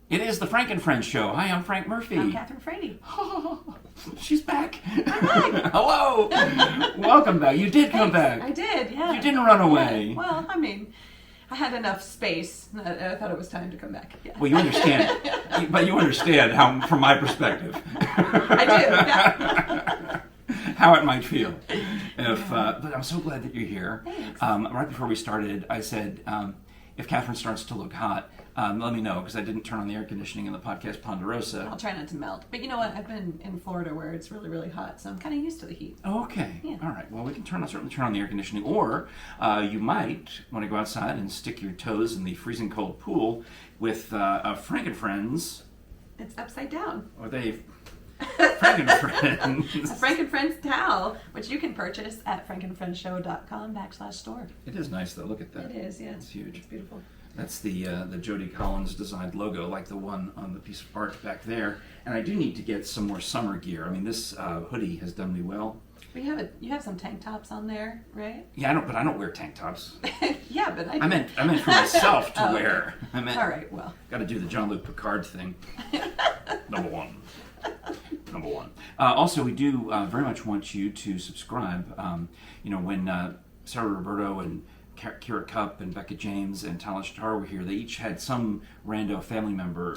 It is the Frank and Friends show. Hi, I'm Frank Murphy. I'm Kathryn Frady. She's back. I'm back. Hello. Welcome back. You did come back. I did, yeah. You didn't run away. Yeah. Well, I mean, I had enough space. I thought it was time to come back. Yeah. Well, you understand. But you understand how, from my perspective. I do, yeah. How it might feel. But I'm so glad that you're here. Thanks. Right before we started, I said, if Kathryn starts to look hot, let me know, because I didn't turn on the air conditioning in the podcast Ponta Gorda. I'll try not to melt. But you know what? I've been in Florida where it's really, really hot, so I'm kind of used to the heat. Oh, okay. Yeah. All right. Well, we can certainly turn on the air conditioning, or you might want to go outside and stick your toes in the freezing cold pool with Frank and Friends. It's upside down. Or they... Frank and Friends. A Frank and Friends towel, which you can purchase at frankandfriendshow.com/store. It is nice, though. Look at that. It is, yeah. It's huge. It's beautiful. That's the Jody Collins designed logo, like the one on the piece of art back there. And I do need to get some more summer gear. I mean, this hoodie has done me well. Well, you have some tank tops on there, right? Yeah, I don't wear tank tops. Yeah, but I meant for myself to Oh, wear. okay. I meant, all right, well. got to do the Jean-Luc Picard thing. Number one. Also, we do very much want you to subscribe. When Sarah Roberto and Kira Cup and Becca James and Talia Shatar were here, they each had some rando family member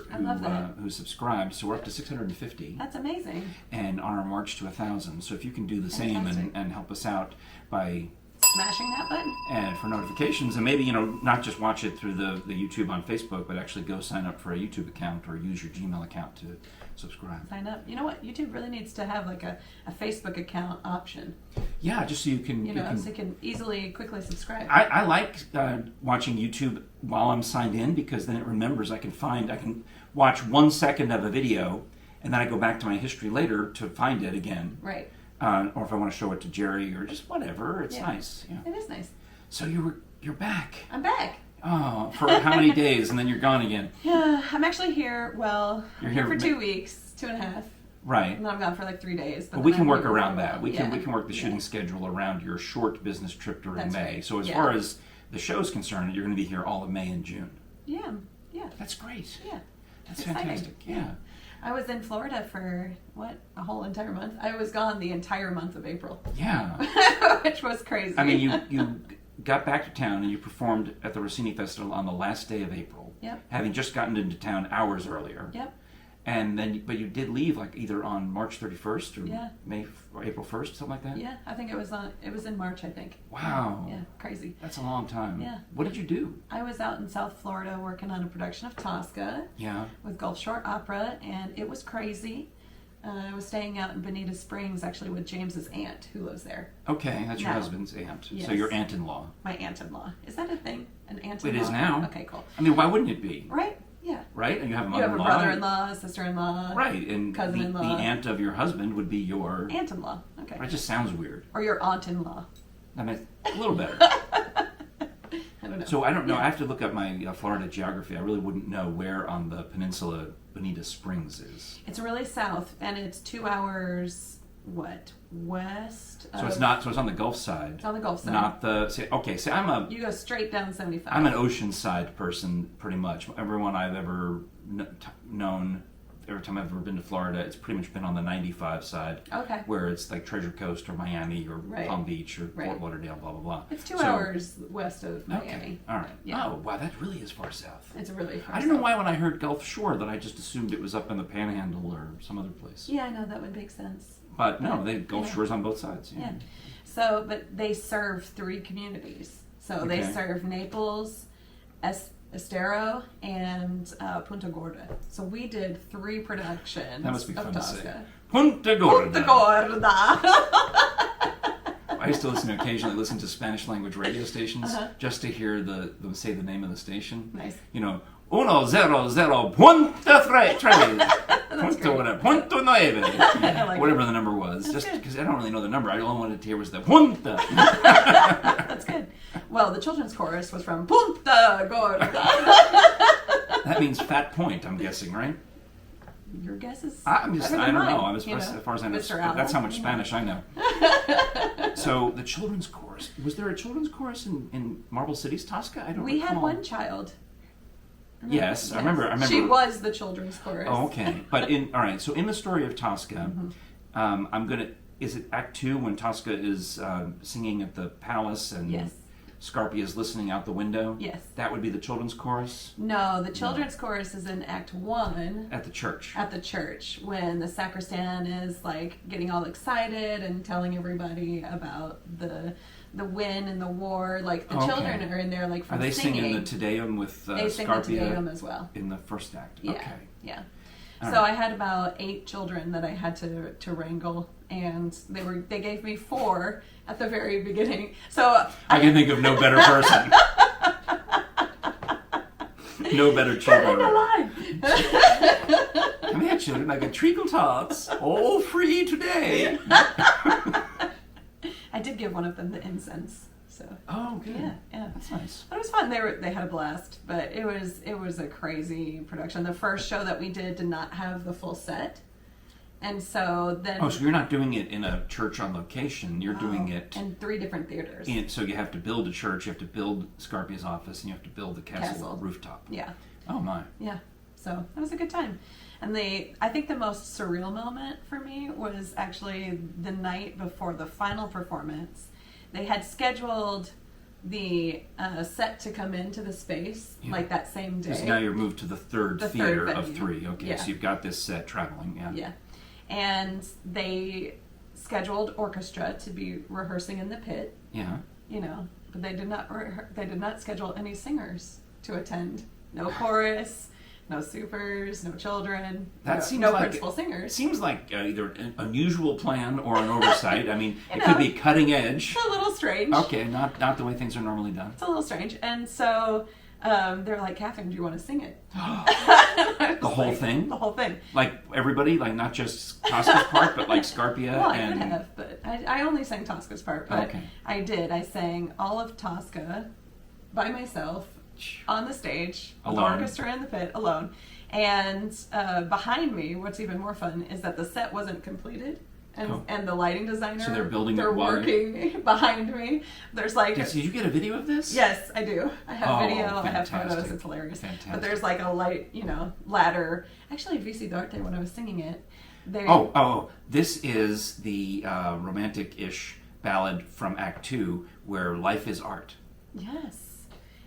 who subscribed. So we're up to 650. That's amazing. And on our march to 1,000. So if you can do the same and help us out by smashing that button. And for notifications, and maybe, not just watch it through the YouTube on Facebook, but actually go sign up for a YouTube account or use your Gmail account to subscribe. Sign up. You know what? YouTube really needs to have like a Facebook account option. Yeah, just so you can... so you can easily, quickly subscribe. I like watching YouTube while I'm signed in, because then it remembers I can watch 1 second of a video, and then I go back to my history later to find it again. Right. Or if I want to show it to Jerry or just whatever, it's nice. Yeah. It is nice. So you're back. I'm back. Oh, for how many days, and then you're gone again? Yeah, I'm actually here. Well, you're here for 2 weeks, 2.5. Right. And then I'm gone for like 3 days. But we can work around that. We can work the shooting Yeah. schedule around your short business trip during May. Right. So as far as the show's concerned, you're going to be here all of May and June. Yeah. That's great. Yeah. That's Exciting. fantastic. Yeah. I was in Florida for, a whole entire month? I was gone the entire month of April. Yeah. Which was crazy. I mean, you got back to town and you performed at the Rossini Festival on the last day of April. Yep. Having just gotten into town hours earlier. Yep. And then, but you did leave like either on March 31st or April 1st, something like that? Yeah, I think it was in March, I think. Wow. Yeah, crazy. That's a long time. Yeah. What did you do? I was out in South Florida working on a production of Tosca. Yeah. With Gulfshore Opera, and it was crazy. I was staying out in Bonita Springs, actually, with James's aunt, who lives there. Okay, that's your husband's aunt. Yes. So your aunt-in-law. My aunt-in-law. Is that a thing? An aunt-in-law? It is now. Okay, cool. I mean, why wouldn't it be? Right? Yeah. Right? And you have a You have a mother-in-law. brother-in-law, sister-in-law. Right, and cousin-in-law. the aunt of your husband would be your... Aunt-in-law. Okay. It just sounds weird. Or your aunt-in-law. I mean, a little better. I don't know. So I don't know. I have to look up my Florida geography. I really wouldn't know where on the peninsula Bonita Springs is. It's really south, and it's 2 hours, west of... So it's not. So it's on the Gulf side. It's on the Gulf side. Not the. See, You go straight down 75. I'm an oceanside person, pretty much. Everyone I've ever known, every time I've ever been to Florida, it's pretty much been on the 95 side. Okay. Where it's like Treasure Coast or Miami or Palm Beach or Fort Lauderdale, blah, blah, blah. It's 2 hours west of Miami. Okay. All right. Yeah. Oh, wow, that really is far south. It's really far I don't know south. why when I heard Gulf Shore that I just assumed it was up in the Panhandle or some other place. Yeah, I know, that would make sense. But no, Gulf Shore's on both sides. Yeah. So, but they serve 3 communities. So they serve Naples, Estero, and Punta Gorda. So we did 3 productions That must be fun of to Tosca. say. Punta Gorda. Punta Gorda. I used to occasionally listen to Spanish language radio stations just to hear them say the name of the station. Nice. 100 Punta Punta Nueve. Whatever the number was. That's just good. because I don't really know the number. I only wanted to hear was the Punta. That's good. Well, the children's chorus was from Punta Gorda. That means Fat Point, I'm guessing, right? Your guess is I don't know. As far as I know, Mr. Owl. that's how much Spanish I know. So the children's chorus. Was there a children's chorus in Marble City's Tosca? I don't recall. We had one child. Yes, I remember. She was the children's chorus. Oh, okay. But all right. So in the story of Tosca, Is it Act 2 when Tosca is singing at the palace and yes. Scarpia is listening out the window? Yes. That would be the children's chorus? No, the children's chorus is in Act 1. At the church. At the church, when the sacristan is like getting all excited and telling everybody about the win and the war. Like the children are in there like from singing. Are they singing the Te Deum with they sing the Te Deum as well. In the first act? Yeah. Okay. Yeah. All so right. I had about 8 children that I had to wrangle, and they gave me 4 at the very beginning. So I can think of no better person. No better children. Come here, children, like a treacle tarts, all free today. I did give one of them the incense. So. Oh, good. Yeah. That's nice. But it was fun. They had a blast, but it was a crazy production. The first show that we did not have the full set, and so then. Oh, so you're not doing it in a church on location. You're doing it in 3 different theaters. So you have to build a church, you have to build Scarpia's office, and you have to build the castle. Rooftop. Yeah. Oh my. Yeah. So it was a good time. And I think the most surreal moment for me was actually the night before the final performance. They had scheduled the set to come into the space like that same day. Because now you're moved to the third theater of 3. Okay, yeah. So you've got this set traveling. Yeah. Yeah. And they scheduled orchestra to be rehearsing in the pit. Yeah. You know, but they did not schedule any singers to attend. No chorus. No supers, no children, no principal singers. Seems like either an unusual plan or an oversight. I mean, it could be cutting edge. It's a little strange. Okay, not the way things are normally done. It's a little strange. And so they're like, Kathryn, do you want to sing it? The whole thing? The whole thing. Like everybody, like not just Tosca's part, but like Scarpia well, and... I could have, but I only sang Tosca's part. But okay. I did. I sang all of Tosca by myself. On the stage, alone. The orchestra in the pit, alone. And behind me, what's even more fun is that the set wasn't completed. And the lighting designer, so they're working behind me. There's like... Did you get a video of this? Yes, I do. I have video, fantastic. I have photos, it's hilarious. Fantastic. But there's like a light, ladder. Actually, Vissi when I was singing it, this is the romantic-ish ballad from Act 2 where life is art. Yes.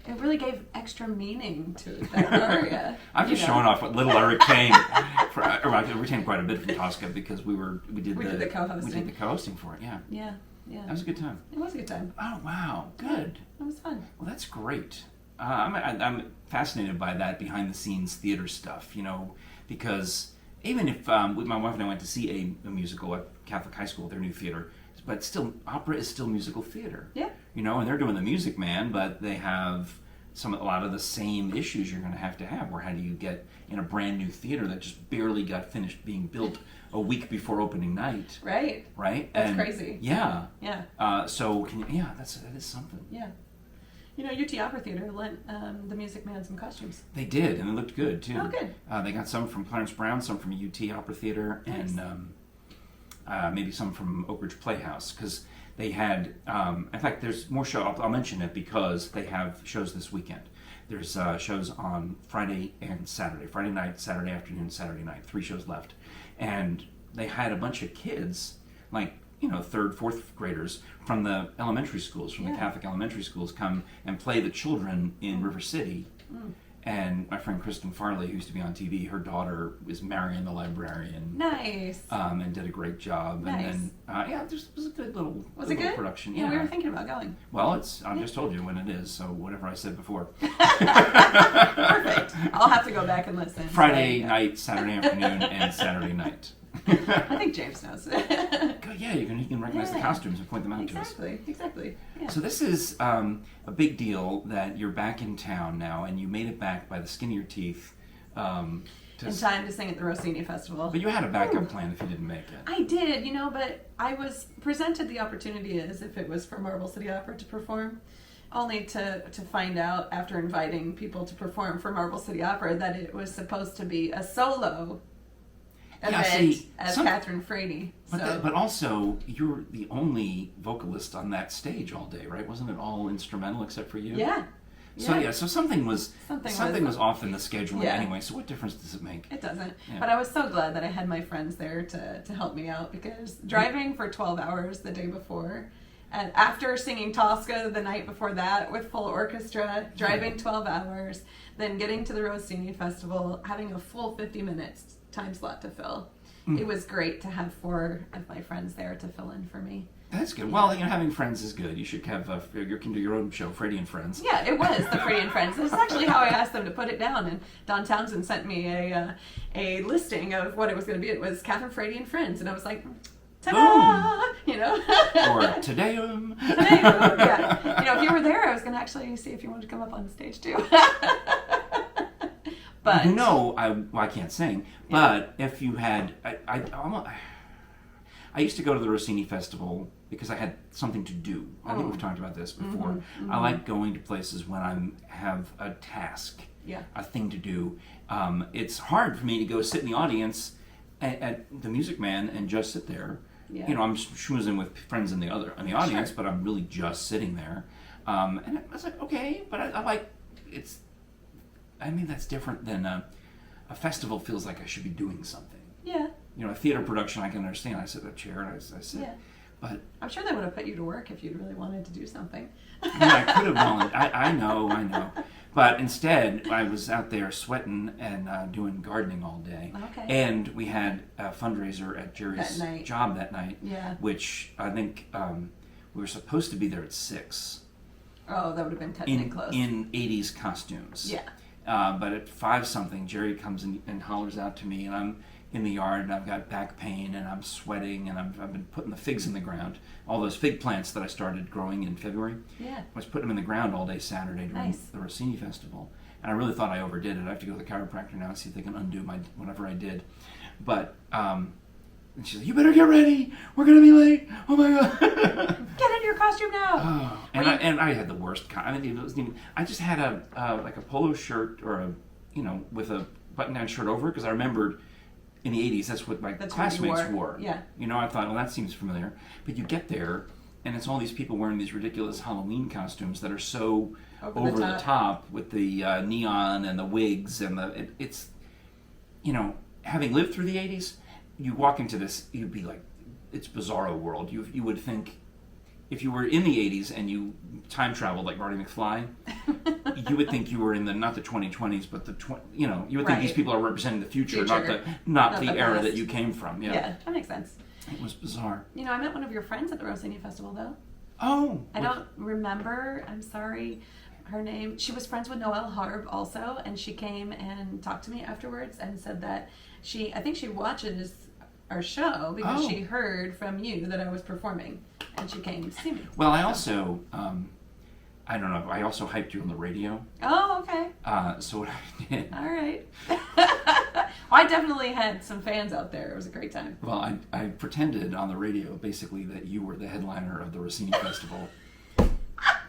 It really gave extra meaning to that aria. I'm just showing off what little I retained. I retained quite a bit from Tosca because we did the co-hosting. We did the co-hosting for it. Yeah. Yeah. Yeah. That was a good time. It was a good time. Oh wow, good. It was fun. Well, that's great. I'm fascinated by that behind the scenes theater stuff. Because even if my wife and I went to see a musical at Catholic High School, their new theater. But still, opera is still musical theater. Yeah. And they're doing The Music Man, but they have a lot of the same issues you're going to have. Where how do you get in a brand new theater that just barely got finished being built a week before opening night? Right. Right. That's crazy. Yeah. Yeah. That is something. Yeah. UT Opera Theater lent The Music Man some costumes. They did, and it looked good too. Oh, good. They got some from Clarence Brown, some from UT Opera Theater, nice. And maybe some from Oak Ridge Playhouse, because they had, in fact, there's more show. I'll mention it because they have shows this weekend. There's shows on Friday and Saturday. Friday night, Saturday afternoon, Saturday night. 3 shows left. And they had a bunch of kids, like, 3rd, 4th graders from the elementary schools, from the Catholic elementary schools, come and play the children in River City. Mm. And my friend Kristen Farley, who used to be on TV, her daughter is Marion the librarian. Nice. And did a great job. Nice. And then, it was a good little, production. Yeah, we were thinking about going. Well, I just told you when it is, so whatever I said before. Perfect. I'll have to go back and listen. Friday night, Saturday afternoon, and Saturday night. I think James knows. Yeah, he can recognize the costumes and point them out to us. Exactly. Yeah. So this is a big deal that you're back in town now, and you made it back by the skin of your teeth. In time to sing at the Rossini Festival. But you had a backup plan if you didn't make it. I did, but I was presented the opportunity as if it was for Marble City Opera to perform, only to find out after inviting people to perform for Marble City Opera that it was supposed to be a solo event as Kathryn Frady. But also, you're the only vocalist on that stage all day, right? Wasn't it all instrumental except for you? Yeah. So something was off in the scheduling Yeah. anyway. So what difference does it make? It doesn't. Yeah. But I was so glad that I had my friends there to help me out, because driving for 12 hours the day before, and after singing Tosca the night before that with full orchestra, driving 12 hours, then getting to the Rossini Festival, having a full 50 minutes time slot to fill. It was great to have 4 of my friends there to fill in for me. That's good. Well, having friends is good. You should have you can do your own show, Frady and Friends. Yeah, it was the Frady and Friends. That's actually how I asked them to put it down. And Don Townsend sent me a listing of what it was going to be. It was Kathryn Frady and Friends, and I was like, ta-da! Or Te-Deum. Yeah. If you were there, I was going to actually see if you wanted to come up on stage too. But I can't sing. But if you had, I used to go to the Rossini Festival because I had something to do. I think we've talked about this before. I like going to places when I have a task, a thing to do. It's hard for me to go sit in the audience at the Music Man and just sit there. Yeah. I'm schmoozing with friends in the audience, but I'm really just sitting there. And I was like, okay, but I like it's. I mean, that's different than a festival. Feels like I should be doing something. Yeah. A theater production I can understand. I sit in a chair and I sit. Yeah. But I'm sure they would have put you to work if you'd really wanted to do something. I could have volunteered. I know. But instead, I was out there sweating and doing gardening all day. Okay. And we had a fundraiser at Jerry's job that night. Yeah. Which I think we were supposed to be there at 6. Oh, that would have been cutting it close. In 80s costumes. Yeah. But at 5-something, Jerry comes in and hollers out to me, and I'm in the yard, and I've got back pain, and I'm sweating, and I've been putting the figs in the ground. All those fig plants that I started growing in February. Yeah. I was putting them in the ground all day Saturday during the Rossini Festival. And I really thought I overdid it. I have to go to the chiropractor now and see if they can undo whatever I did. But, and she's like, you better get ready. We're going to be late. Oh my God. Get in your costume now. Oh, and I had the worst I mean, it wasn't even, I just had like a polo shirt or with a button-down shirt over it, because I remembered in the 80s, that's what my classmates wore. Yeah. I thought, well, that seems familiar. But you get there, and it's all these people wearing these ridiculous Halloween costumes that are so over the top with the neon and the wigs and it's, having lived through the 80s, you walk into this, you'd be like, it's bizarro world. You would think, if you were in the 80s and you time traveled like Marty McFly, you would think you were in not the 2020s, but you would think these people are representing the future. not the era past. That you came from. Yeah, that makes sense. It was bizarre. I met one of your friends at the Rossini Festival, though. Oh. I don't remember. I'm sorry. Her name. She was friends with Noelle Harb also, and she came and talked to me afterwards and said that I think she watches our show because she heard from you that I was performing, and she came to see me. Well, I also, I don't know, I also hyped you on the radio. Oh, okay. So what I did... All right. I definitely had some fans out there. It was a great time. Well, I pretended on the radio, basically, that you were the headliner of the Rossini Festival.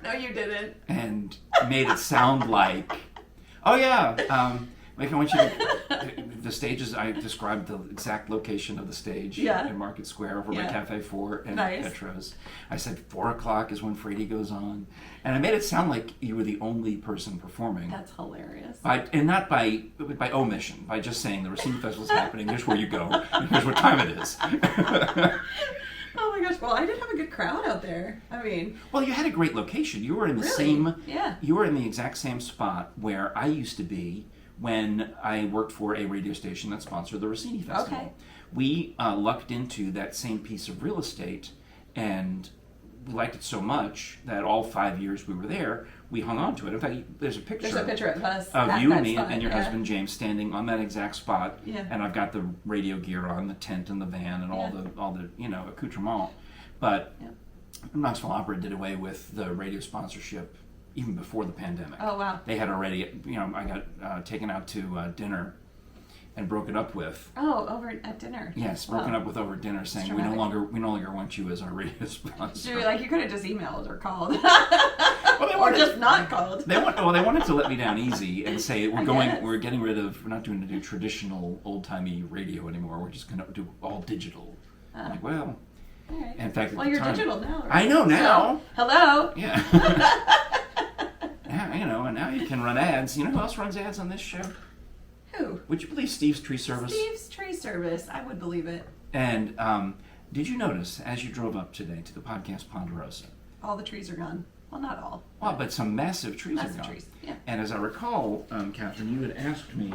No, you didn't. And made it sound like, oh yeah, I want you to, the stages, I described the exact location of the stage in Market Square over by Cafe 4 and Petro's. I said 4 o'clock is when Frady goes on. And I made it sound like you were the only person performing. That's hilarious. And not by omission, by just saying the Rossini Festival is happening, here's where you go, and here's what time it is. Oh my gosh, well, I did have a good crowd out there. I mean... Well, you had a great location. You were in the you were in the exact same spot where I used to be when I worked for a radio station that sponsored the Rossini Festival. Okay. We lucked into that same piece of real estate, and we liked it so much that all 5 years we were there, we hung on to it. In fact, there's a picture of us of you and me and your husband James standing on that exact spot. Yeah. And I've got the radio gear on, the tent and the van and all the accoutrement. But Knoxville Opera did away with the radio sponsorship even before the pandemic. Oh, wow. They had already, I got taken out to dinner and broken up with. Oh, over at dinner. Yes, broken up with over dinner, saying we no longer want you as our radio sponsor. You could have just emailed or called. Or just not called. They wanted to let me down easy and say we're getting rid of, we're not doing do traditional old timey radio anymore. We're just going to do all digital. I'm like, well, all right. In fact, you're digital now. Right? I know now. So, hello. Yeah. now, and now you can run ads. You know who else runs ads on this show? Who? Would you believe Steve's Tree Service? Steve's Tree Service. I would believe it. And did you notice, as you drove up today to the podcast Ponderosa? All the trees are gone. Well, not all. Well, but some massive trees are gone. Trees, yeah. And as I recall, Kathryn, you had asked me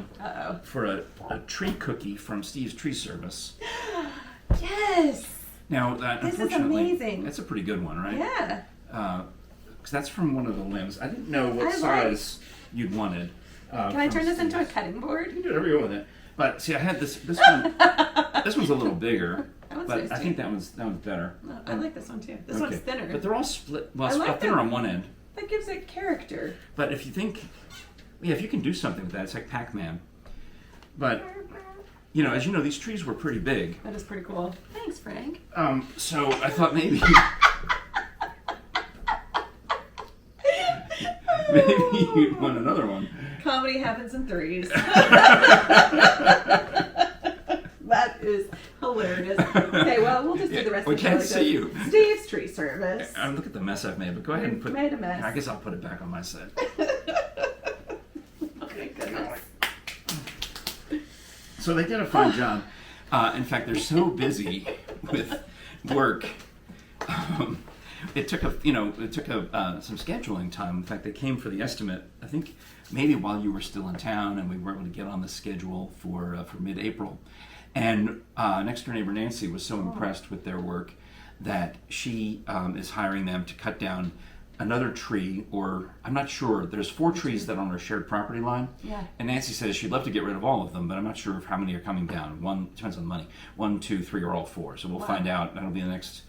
for a tree cookie from Steve's Tree Service. Yes! Now, this is unfortunately, amazing. That's a pretty good one, right? Yeah. Because that's from one of the limbs. I didn't know what size you'd wanted. Can I turn this into a cutting board? You can do whatever you want with it. But see, I had this one. This one's a little bigger. But nice I think that one's better. No, I like this one too. This one's thinner. But they're all split. Well, thinner on one end. That gives it character. But if you think, if you can do something with that, it's like Pac-Man. But as you know, these trees were pretty big. That is pretty cool. Thanks, Frank. So I thought maybe you'd want another one. Comedy happens in threes. That is hilarious. Okay, well, we'll just do the rest of the show. We can't see you. Steve's Tree Service. Look at the mess I've made, but go ahead and put... made a mess. I guess I'll put it back on my set. Okay, goodness. So they did a fine job. In fact, they're so busy with work. It took some scheduling time. In fact, they came for the estimate, I think, maybe while you were still in town, and we were able to get on the schedule for mid-April. And next door neighbor Nancy was so impressed with their work that she is hiring them to cut down another tree, or I'm not sure. There's 4 trees that are on our shared property line. Yeah. And Nancy says she'd love to get rid of all of them, but I'm not sure how many are coming down. One depends on the money. 1, 2, 3, or all 4. So we'll find out. That'll be the next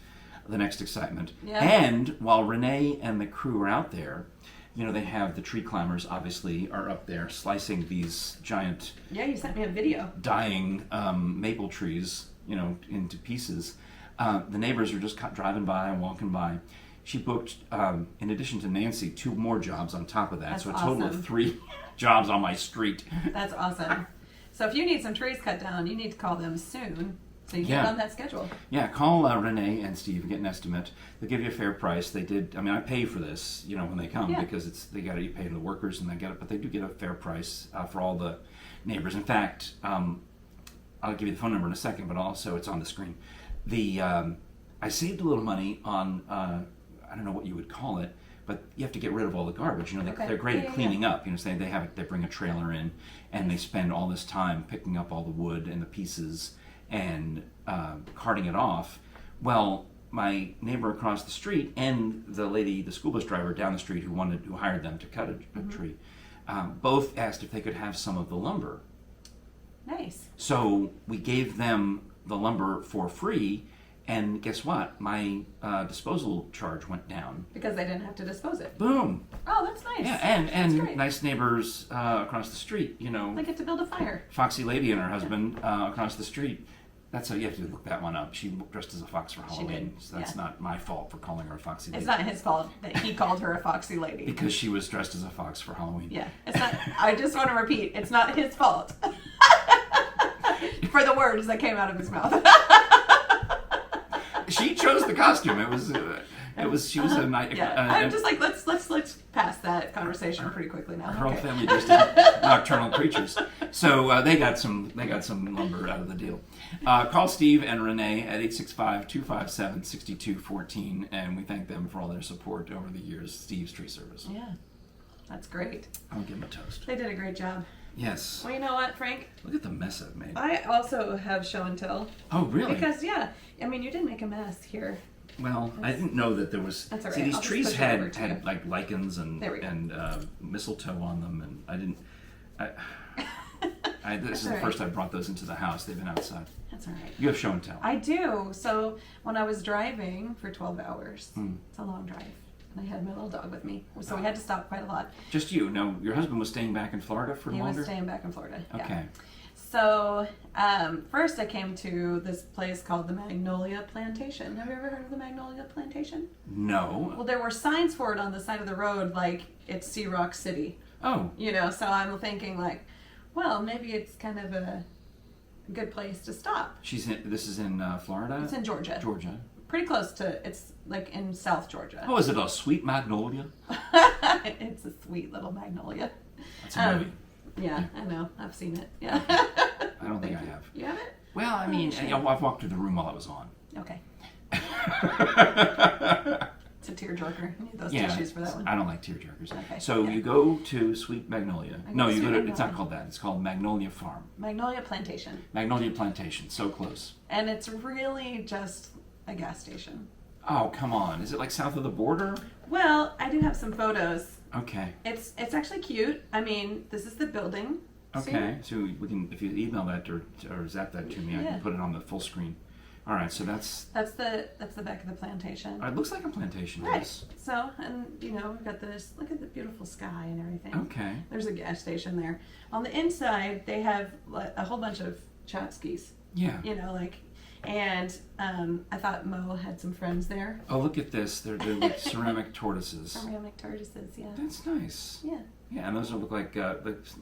excitement. Yeah. And while Renee and the crew are out there, they have the tree climbers, obviously, are up there slicing these giant... Yeah, you sent me a video. ...dying maple trees, into pieces. The neighbors are just driving by and walking by. She booked, in addition to Nancy, 2 more jobs on top of that. That's so a total awesome. of 3 jobs on my street. That's awesome. So if you need some trees cut down, you need to call them soon. So you get on that schedule. Yeah, call Renee and Steve and get an estimate. They'll give you a fair price. They did. I mean, I pay for this, when they come because they got to pay the workers and they get it, but they do get a fair price for all the neighbors. In fact, I'll give you the phone number in a second, but also it's on the screen. I saved a little money on I don't know what you would call it, but you have to get rid of all the garbage. They're great at cleaning up. Say they bring a trailer in and they spend all this time picking up all the wood and the pieces and carting it off. Well, my neighbor across the street and the school bus driver down the street who hired them to cut a tree, both asked if they could have some of the lumber. Nice. So we gave them the lumber for free, and guess what? My disposal charge went down. Because they didn't have to dispose it. Boom. Oh, that's nice. Yeah, and nice neighbors across the street, They get to build a fire. Foxy Lady and her husband across the street. That's how you have to look that one up. She dressed as a fox for Halloween, so that's not my fault for calling her a Foxy Lady. It's not his fault that he called her a Foxy Lady. Because she was dressed as a fox for Halloween. Yeah, it's not. I just want to repeat, it's not his fault for the words that came out of his mouth. She chose the costume. She was a night. I'm just like, let's pass that conversation pretty quickly now. Her whole family dressed as nocturnal creatures. So they got some lumber out of the deal. Call Steve and Renee at 865-257-6214, and we thank them for all their support over the years. Steve's Tree Service. Yeah, that's great. I'll give them a toast. They did a great job. Yes. Well, you know what, Frank? Look at the mess I've made. I also have show and tell. Oh, really? Because you did make a mess here. Well, I didn't know that there was. That's all right. See, these I'll trees just push it over had to you. like lichens and There we go. Mistletoe on them, and I didn't. This is the all right. first I brought those into the house. They've been outside. That's all right. You have show and tell. I do. So when I was driving for 12 hours, it's a long drive, and I had my little dog with me, so we had to stop quite a lot. Just you. No, your husband was staying back in Florida for longer? He was staying back in Florida. Okay. Yeah. So first I came to this place called the Magnolia Plantation. Have you ever heard of the Magnolia Plantation? No. Well, there were signs for it on the side of the road, like it's Sea Rock City. Oh. So I'm thinking like, well, maybe it's kind of a good place to stop. This is in Florida? It's in Georgia. Georgia. Pretty close to, it's like in South Georgia. Oh, is it a sweet magnolia? It's a sweet little magnolia. That's a movie. Yeah, I know. I've seen it. Yeah. I don't think I have. You haven't? Well, I mean, I've walked through the room while it was on. Okay. It's a tearjerker. You need those Yeah, tissues for that one. I don't like tearjerkers. Okay, So yeah. you go to Sweet Magnolia. I go No, to you Sweet go to. It's Magnolia. not called that. It's called Magnolia Farm. Magnolia Plantation. Magnolia Plantation. So close. And it's really just a gas station. Oh, come on. Is it like south of the border? Well, I do have some photos. Okay. It's actually cute. I mean, this is the building. See? Okay. So we can, if you email that or zap that to me, I Yeah. can put it on the full screen. All right. So that's. That's the back of the plantation. It looks like a plantation. Right. Yes. So, and we've got this. Look at the beautiful sky and everything. Okay. There's a gas station there. On the inside, they have a whole bunch of tchotchkes. Yeah. And I thought Mo had some friends there. Oh, look at this. They're like ceramic tortoises. Ceramic tortoises, yeah. That's nice. Yeah. Yeah, and those look like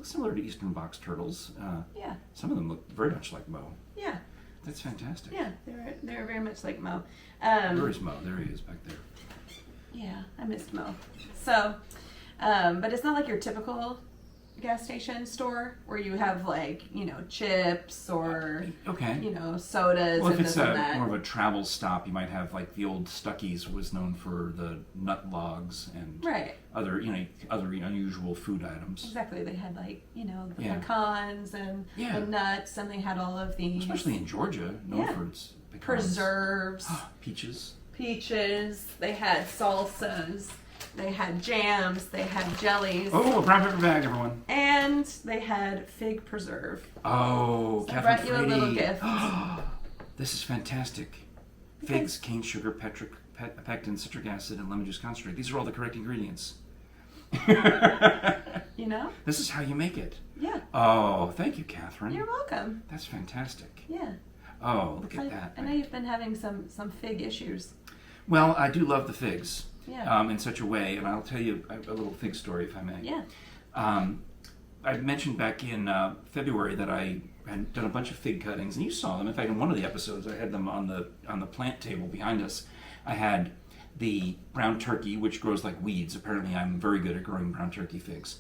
similar to eastern box turtles. Yeah. Some of them look very much like Mo. Yeah. That's fantastic. Yeah. They're very much like Mo. Where is Mo? There he is back there. Yeah, I missed Mo. So, but it's not like your typical gas station store where you have chips or Okay. sodas Well, if and it's this and that. more of a travel stop, you might have like the old Stuckey's was known for the nut logs and Right. other unusual food items. Exactly. They had the Yeah. pecans and Yeah. the nuts, and they had all of these Especially in Georgia, known Yeah. for its pecans. preserves, Peaches. peaches. They had salsas. They had jams. They had jellies. Oh, a brown paper bag, everyone. And they had fig preserve. Oh, So I Kathryn brought you a Frady. little gift. This is fantastic. Figs, cane sugar, pectin, citric acid, and lemon juice concentrate. These are all the correct ingredients. This is how you make it. Yeah. Oh, thank you, Kathryn. You're welcome. That's fantastic. Yeah. Oh, look at that. I know you've been having some fig issues. Well, I do love the figs. Yeah. In such a way, and I'll tell you a little fig story, if I may. Yeah. I mentioned back in February that I had done a bunch of fig cuttings, and you saw them. In fact, in one of the episodes, I had them on the plant table behind us. I had the brown turkey, which grows like weeds. Apparently, I'm very good at growing brown turkey figs.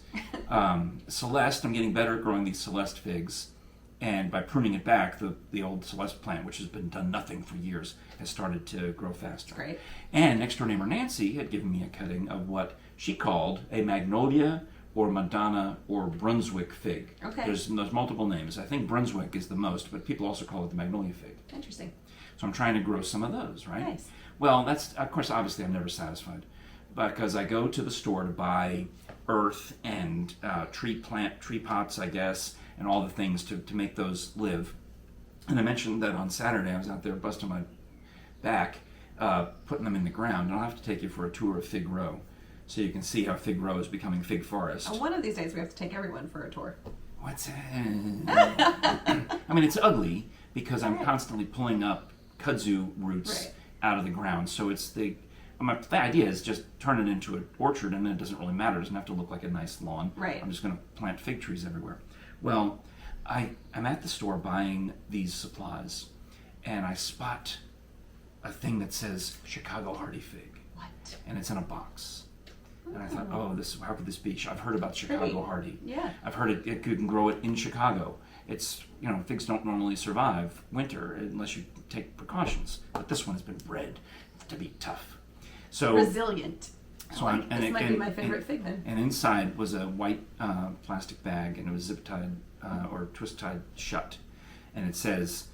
Celeste, I'm getting better at growing these Celeste figs. And by pruning it back, the old Celeste plant, which has been done nothing for years, has started to grow faster. Great. And next door neighbor Nancy had given me a cutting of what she called a Magnolia or Madonna or Brunswick fig. Okay. There's multiple names. I think Brunswick is the most, but people also call it the Magnolia fig. Interesting. So I'm trying to grow some of those, right? Nice. Well, that's, of course, obviously I'm never satisfied because I go to the store to buy earth and tree pots, I guess, and all the things to make those live. And I mentioned that on Saturday I was out there busting my back, putting them in the ground. And I'll have to take you for a tour of Fig Row so you can see how Fig Row is becoming Fig Forest. One of these days we have to take everyone for a tour. What's that? I mean, it's ugly because I'm constantly pulling up kudzu roots out of the ground. So it's the idea is just turn it into an orchard, and then it doesn't really matter. It doesn't have to look like a nice lawn. Right. I'm just going to plant fig trees everywhere. Well, I'm at the store buying these supplies, and I spot a thing that says Chicago Hardy Fig. What? And it's in a box. And I thought, how could this be? I've heard about Chicago Hardy. Yeah. I've heard you can grow it in Chicago. It's, figs don't normally survive winter unless you take precautions. But this one has been bred to be tough. So resilient. So this might be my favorite fig then. And inside was a white plastic bag, and it was zip tied or twist tied shut. And it says,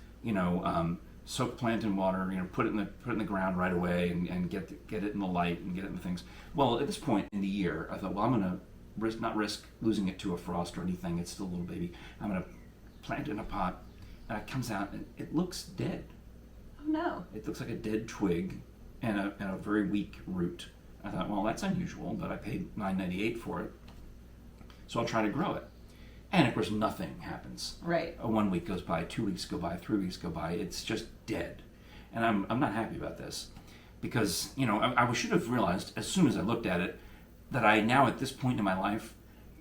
soak plant in water, put it in the ground right away, and get it in the light and get it in the things. Well, at this point in the year, I thought, well, I'm going to not risk losing it to a frost or anything. It's still a little baby. I'm going to plant it in a pot, and it comes out, and it looks dead. Oh no! It looks like a dead twig and a very weak root. I thought, well, that's unusual, but I paid $9.98 for it, so I'll try to grow it. And of course, nothing happens. Right. 1 week goes by, 2 weeks go by, 3 weeks go by. It's just dead, and I'm not happy about this because I should have realized as soon as I looked at it that I now at this point in my life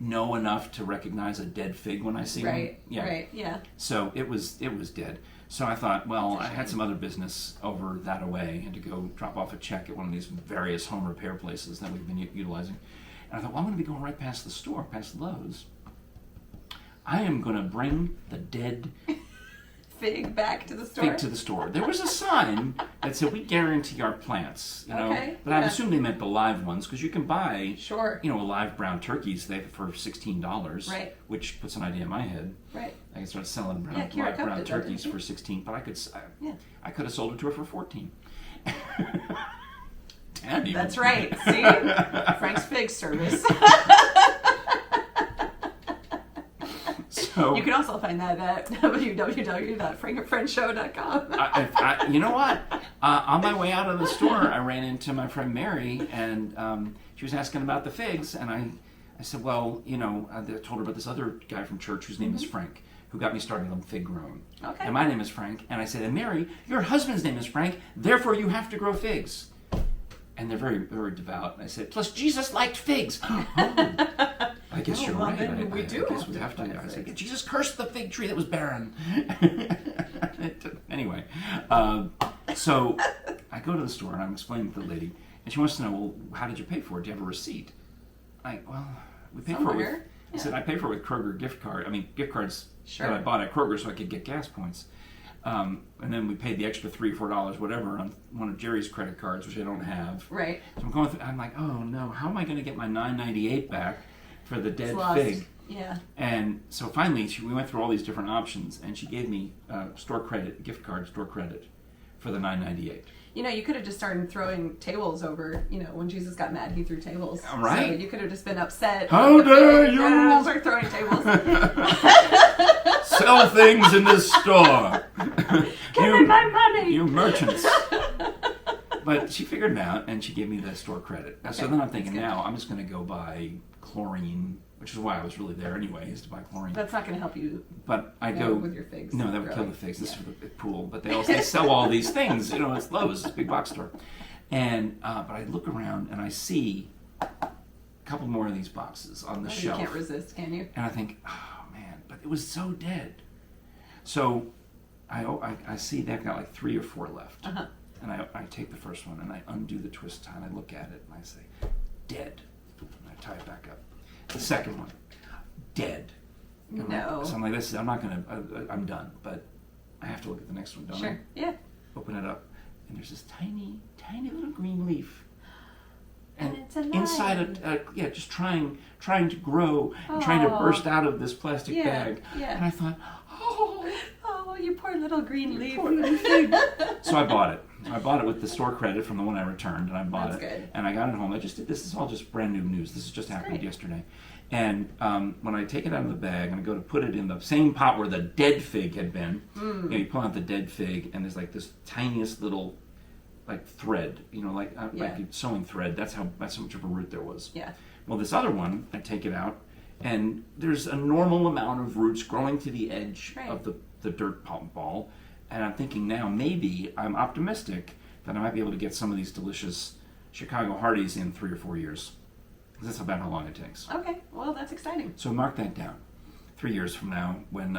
know enough to recognize a dead fig when I see one. Right. Yeah. So it was dead. So I thought, well, I had some other business over that away, and to go drop off a check at one of these various home repair places that we've been utilizing. And I thought, well, I'm going to be going right past the store, past Lowe's. I am going to bring the dead fig back to the store. Fig to the store. There was a sign that said, "We guarantee our plants." You know, okay, but I assumed they meant the live ones, because you can buy, sure, live brown turkeys for $16, right? Which puts an idea in my head. Right. I can start selling live brown turkeys for $16, but I could have sold it to her for $14. Damn. That's right. See, Frank's Fig Service. So, you can also find that at www.frankandfriendshow.com. You know what? On my way out of the store, I ran into my friend Mary, and she was asking about the figs, and I said, well, I told her about this other guy from church whose name is Frank, who got me started on fig growing. Okay. And my name is Frank, and I said, and Mary, your husband's name is Frank, therefore you have to grow figs. And they're very, very devout. And I said, plus Jesus liked figs. I guess you're right. I guess we have to. I said, Jesus cursed the fig tree that was barren. Anyway, so I go to the store and I'm explaining to the lady, and she wants to know, well, how did you pay for it? Do you have a receipt? We paid for it. I said, I paid for it with Kroger gift cards that I bought at Kroger so I could get gas points. And then we paid the extra $3 or $4, whatever, on one of Jerry's credit cards, which I don't have. Right. So I'm going through. I'm like, oh no, how am I going to get my $9.98 back for the dead fig? Yeah. And so finally, we went through all these different options, and she gave me gift card store credit for the $9.98. You could have just started throwing tables over. When Jesus got mad, he threw tables. Right. So you could have just been upset. How dare you! Start throwing tables. Sell things in this store. Give me my money. You merchants. But she figured it out, and she gave me the store credit. Okay. So then I'm thinking, now I'm just going to go buy chlorine, which is why I was really there anyway, is to buy chlorine. That's not going to help you. But I go with your figs. No, that would kill the figs. This is for the pool. But they sell all these things. It's Lowe's, it's a big box store. And but I look around and I see a couple more of these boxes on the shelf. You can't resist, can you? And I think, oh man, but it was so dead. So I see they've got like 3 or 4 left. Uh-huh. And I take the first one and I undo the twist tie and I look at it and I say, dead. And I tie it back up. The second one, dead. And No. So I'm like, I'm not going to, I'm done. But I have to look at the next one, don't I? Sure, yeah. Open it up. And there's this tiny, tiny little green leaf. And it's alive. Inside just trying to grow and trying to burst out of this plastic bag. Yeah. And I thought, oh, you poor little green leaf. Poor little thing. So I bought it. I bought it with the store credit from the one I returned, and I bought That's it. Good. And I got it home. This is all just brand new news. This has just happened yesterday. And when I take it out of the bag and I go to put it in the same pot where the dead fig had been, you pull out the dead fig, and there's like this tiniest little thread, like sewing thread. That's how much of a root there was. Yeah. Well, this other one, I take it out, and there's a normal amount of roots growing to the edge of the dirt ball. And I'm thinking now, maybe I'm optimistic that I might be able to get some of these delicious Chicago Hardies in 3 or 4 years. That's about how long it takes. Okay, well, that's exciting. So mark that down. 3 years from now, when...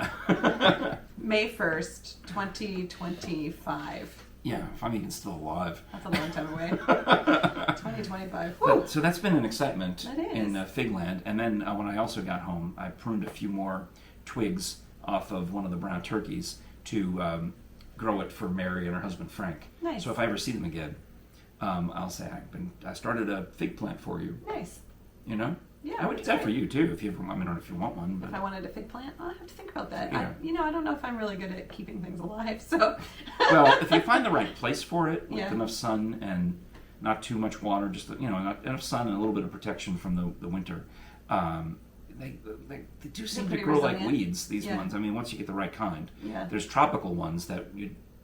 May 1st, 2025. Yeah, if I'm even still alive. That's a long time away. 2025. So that's been an excitement in Figland. And then when I also got home, I pruned a few more twigs off of one of the brown turkeys to grow it for Mary and her husband Frank. Nice. So if I ever see them again, I'll say I started a fig plant for you. Nice. Yeah, I would do that for you too. If you ever, I don't know if you want one. But if I wanted a fig plant, I'll have to think about that. Yeah. I don't know if I'm really good at keeping things alive. So. Well, if you find the right place for it with enough sun and not too much water, just not enough sun and a little bit of protection from the winter. They do seem to grow like weeds, these ones. I mean, once you get the right kind. Yeah. There's tropical ones that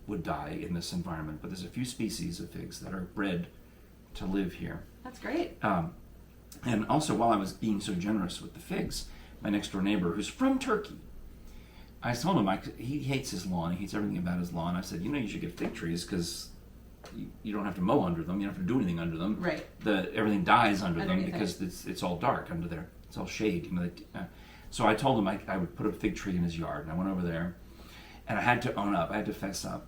would die in this environment, but there's a few species of figs that are bred to live here. That's great. And also, while I was being so generous with the figs, my next door neighbor, who's from Turkey, I told him he hates his lawn. He hates everything about his lawn. I said, you should get fig trees because you don't have to mow under them. You don't have to do anything under them. Right. Everything dies under them because it's all dark under there. it's all shade, you know. So I told him I would put a fig tree in his yard, and I went over there, and I had to own up, I had to fess up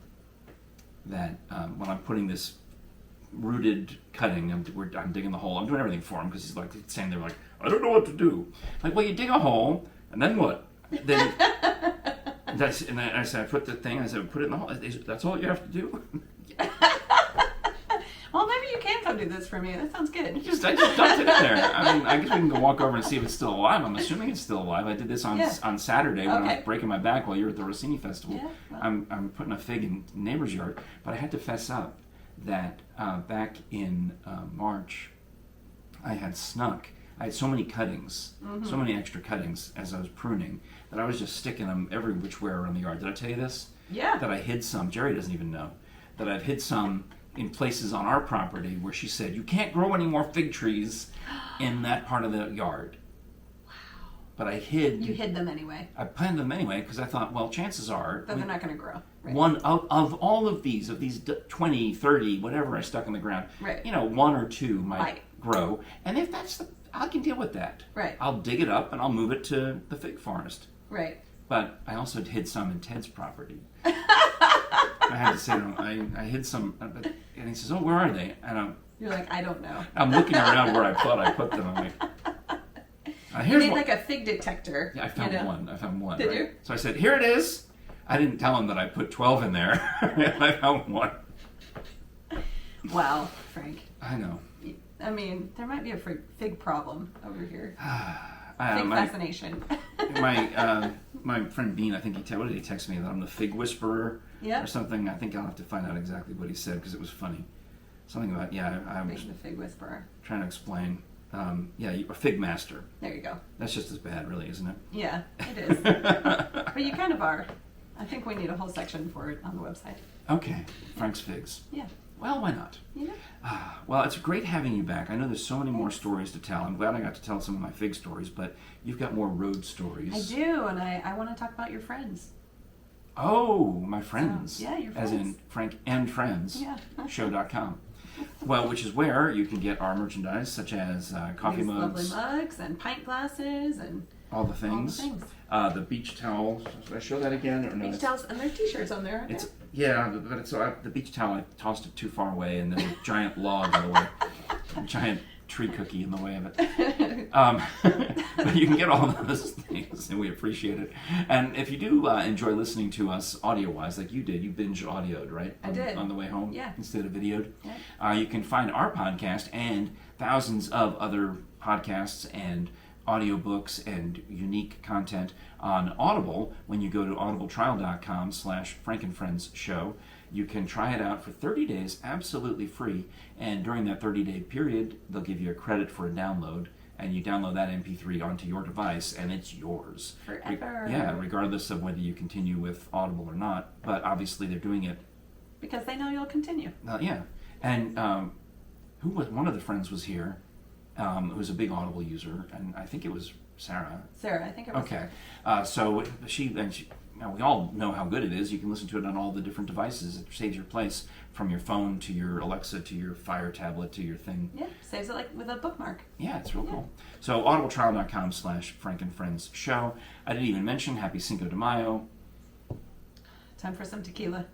that when I'm putting this rooted cutting, I'm digging the hole, I'm doing everything for him because he's like standing there like, I don't know what to do. Like, well, you dig a hole, and then what? Then and I said, I put the thing, I said, put it in the hole. That's all you have to do? Well, maybe you can come do this for me. That sounds good. I just dumped it in there. I mean, I guess we can go walk over and see if it's still alive. I'm assuming it's still alive. I did this on Saturday when I was breaking my back while you were at the Rossini Festival. Yeah, well. I'm putting a fig in neighbor's yard, but I had to fess up that back in March, I had so many cuttings, so many extra cuttings as I was pruning, that I was just sticking them every which way around the yard. Did I tell you this? Yeah. That I hid some. Jerry doesn't even know that I've hid some in places on our property where she said, you can't grow any more fig trees in that part of the yard. Wow. But I hid... You hid them anyway. I planted them anyway because I thought, well, chances are... That they're not going to grow. Right. One of all of these 20, 30, whatever I stuck in the ground, right. you know, one or two might grow. And if that's I can deal with that. Right. I'll dig it up and I'll move it to the fig forest. Right. But I also hid some in Ted's property. I had to say to him, I hid some, and he says, oh, where are they? And you're like, I don't know. I'm looking around where I thought I put them. I'm like, here's you need like a fig detector. Yeah, I found one. Did right? you? So I said, here it is. I didn't tell him that I put 12 in there. I found one. Wow, Frank. I know. I mean, there might be a fig problem over here. Fig my fascination. my friend Bean, I think what did he text me, that I'm the fig whisperer or something? I think I'll have to find out exactly what he said because it was funny. Something about I was the fig whisperer. Trying to explain. A fig master. There you go. That's just as bad, really, isn't it? Yeah, it is. But you kind of are. I think we need a whole section for it on the website. Okay, Frank's Figs. Yeah. Well, why not? Yeah. Well, it's great having you back. I know there's so many more stories to tell. I'm glad I got to tell some of my fig stories, but you've got more road stories. I do, and I want to talk about your friends. Oh, my friends. So, yeah, your friends. As in Frank and Friends. Yeah. Show.com. Well, which is where you can get our merchandise, such as coffee mugs. Lovely mugs and pint glasses and all the things. The beach towel. Should I show that again? Or no? Beach towels, and there are t-shirts on there, aren't there? Yeah, but it's the beach towel, I tossed it too far away, and there's a giant log in the way. A giant tree cookie in the way of it. But you can get all of those things, and we appreciate it. And if you do enjoy listening to us audio-wise, like you did, you binge audioed, right? I did. On the way home? Yeah. Instead of videoed? Yeah. You can find our podcast and thousands of other podcasts and audiobooks and unique content on Audible when you go to audibletrial.com/FrankandFriendsShow. You can try it out for 30 days absolutely free, and during that 30-day period, they'll give you a credit for a download, and you download that MP3 onto your device, and it's yours. Forever. Regardless of whether you continue with Audible or not, but obviously they're doing it. Because they know you'll continue. And one of the friends was here, who's a big Audible user, and I think it was Sarah. Sarah, I think it was. Okay. So we all know how good it is. You can listen to it on all the different devices. It saves your place from your phone to your Alexa to your Fire tablet to your thing. Yeah, saves it like with a bookmark. Yeah, it's real cool. So audibletrial.com/FrankandFriendsShow. I didn't even mention Happy Cinco de Mayo. Time for some tequila.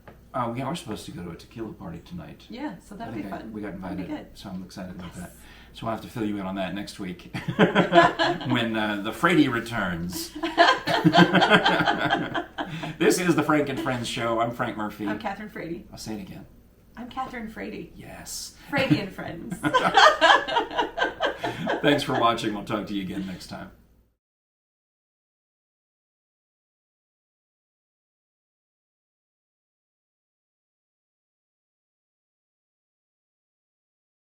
We are supposed to go to a tequila party tonight. Yeah, so that'll be fun. We got invited, so I'm excited about that. So I'll have to fill you in on that next week when the Frady returns. This is the Frank and Friends Show. I'm Frank Murphy. I'm Kathryn Frady. I'll say it again. I'm Kathryn Frady. Yes. Frady and Friends. Thanks for watching. We'll talk to you again next time.